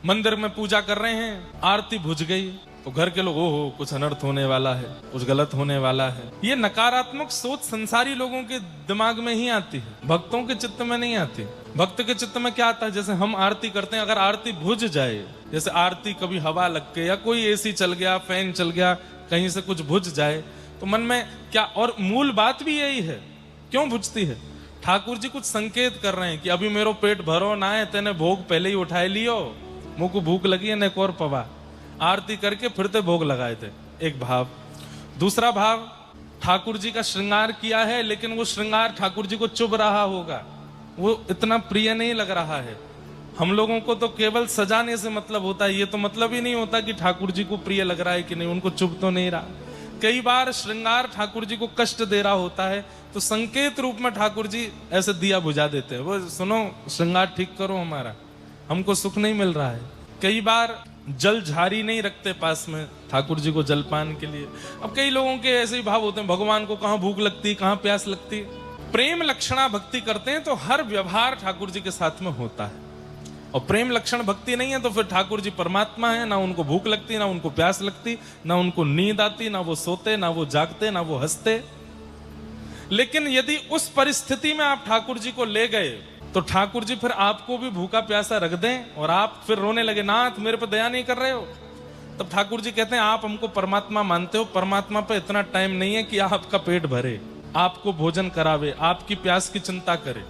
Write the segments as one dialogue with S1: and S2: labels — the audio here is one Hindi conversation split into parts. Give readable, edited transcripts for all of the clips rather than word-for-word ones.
S1: मंदिर में पूजा कर रहे हैं, आरती बुझ गई तो घर के लोग ओहो कुछ अनर्थ होने वाला है, कुछ गलत होने वाला है। ये नकारात्मक सोच संसारी लोगों के दिमाग में ही आती है, भक्तों के चित्त में नहीं आती। भक्त के चित्त में क्या आता है, जैसे हम आरती करते हैं, अगर आरती बुझ जाए, जैसे आरती कभी हवा लग के या कोई एसी चल गया, फैन चल गया, कहीं से कुछ बुझ जाए तो मन में क्या, और मूल बात भी यही है, क्यों बुझती है? ठाकुर जी कुछ संकेत कर रहे हैं कि अभी मेरो पेट भरो ना है, तेने भोग पहले ही उठाए लियो, मुंह को भूख लगी है, न एक और पवा। आरती करके फिर ते भोग लगाए थे, एक भाव। दूसरा भाव, ठाकुर जी का श्रृंगार किया है लेकिन वो श्रृंगार ठाकुर जी को चुभ रहा होगा, वो इतना प्रिय नहीं लग रहा है। हम लोगों को तो केवल सजाने से मतलब होता है, ये तो मतलब ही नहीं होता कि ठाकुर जी को प्रिय लग रहा है कि नहीं, उनको चुभ तो नहीं रहा। कई बार श्रृंगार ठाकुर जी को कष्ट दे रहा होता है तो संकेत रूप में ठाकुर जी ऐसे दिया बुझा देते हैं, वो सुनो श्रृंगार ठीक करो हमारा, हमको सुख नहीं मिल रहा है। कई बार जल झारी नहीं रखते पास में ठाकुर जी को जलपान के लिए। अब कई लोगों के ऐसे ही भाव होते हैं, भगवान को कहाँ भूख लगती, कहाँ प्यास लगती। प्रेम लक्षणा भक्ति करते हैं तो हर व्यवहार ठाकुर जी के साथ में होता है, और प्रेम लक्षण भक्ति नहीं है तो फिर ठाकुर जी परमात्मा है, ना उनको भूख लगती, ना उनको प्यास लगती, ना उनको नींद आती, ना वो सोते, ना वो जागते, ना वो हंसते। लेकिन यदि उस परिस्थिति में आप ठाकुर जी को ले गए तो ठाकुर जी फिर आपको भी भूखा प्यासा रख दें और आप फिर रोने लगे, नाथ मेरे पे दया नहीं कर रहे हो, तब ठाकुर जी कहते हैं आप हमको परमात्मा मानते हो, परमात्मा पे इतना टाइम नहीं है कि आपका पेट भरे, आपको भोजन करावे, आपकी प्यास की चिंता करे।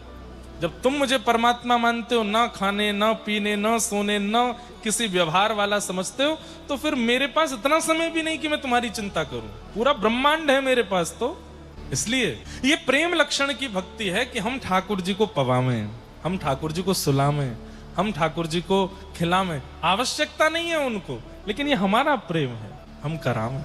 S1: जब तुम मुझे परमात्मा मानते हो, ना खाने, ना पीने, ना सोने, ना किसी व्यवहार वाला समझते हो, तो फिर मेरे पास इतना समय भी नहीं कि मैं तुम्हारी चिंता करूं, पूरा ब्रह्मांड है मेरे पास। तो इसलिए ये प्रेम लक्षण की भक्ति है कि हम ठाकुर जी को पवावें, हम ठाकुर जी को सुलावें, हम ठाकुर जी को खिलावें। आवश्यकता नहीं है उनको, लेकिन ये हमारा प्रेम है, हम करावें।